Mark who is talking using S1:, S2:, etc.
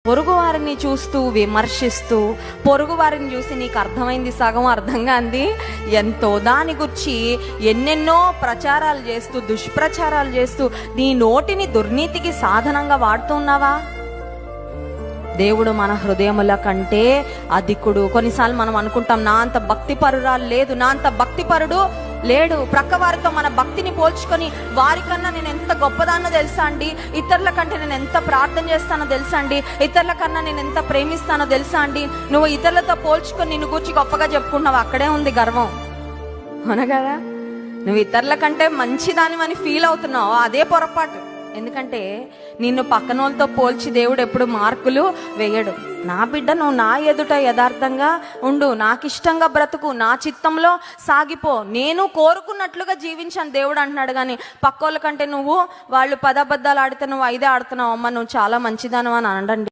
S1: పొరుగువారిని చూస్తూ విమర్శిస్తూ, పొరుగువారిని చూసి నీకు అర్థమైంది సగం అర్థంగా అంది ఎంతో దాని గురించి ఎన్నెన్నో ప్రచారాలు చేస్తూ, దుష్ప్రచారాలు చేస్తూ నీ నోటిని దుర్నీతికి సాధనంగా వాడుతున్నావా? దేవుడు మన హృదయముల కంటే అధికుడు. కొన్నిసార్లు మనం అనుకుంటాం, నా అంత భక్తి పరురాలు లేదు, నా అంత భక్తి పరుడు లేడు. ప్రక్క వారితో మన భక్తిని పోల్చుకొని, వారికన్నా నేను ఎంత గొప్పదాన్నో తెలుసా అండి, ఇతరుల కంటే నేను ఎంత ప్రార్థన చేస్తానో తెలుసా అండి, ఇతరుల కన్నా నేను ఎంత ప్రేమిస్తానో తెలుసా అండి, నువ్వు ఇతరులతో పోల్చుకొని నిన్ను గురించి గొప్పగా చెప్పుకుంటున్నావు. అక్కడే ఉంది గర్వం, అవునా కదా? నువ్వు ఇతరుల కంటే మంచిదానివని ఫీల్ అవుతున్నావు, అదే పొరపాటు. ఎందుకంటే నిన్ను పక్కనోళ్ళతో పోల్చి దేవుడు ఎప్పుడు మార్కులు వేయడు. నా బిడ్డ, నువ్వు నా ఎదుట యథార్థంగా ఉండు, నాకు ఇష్టంగా బ్రతుకు, నా చిత్తంలో సాగిపో, నేను కోరుకున్నట్లుగా జీవించాను దేవుడు అంటున్నాడు. కానీ పక్కోళ్ళ కంటే నువ్వు, వాళ్ళు 10 అబద్ధాలు ఆడితే నువ్వు 5 ఆడుతున్నావు, అమ్మ నువ్వు చాలా మంచిదాను అని అనండి.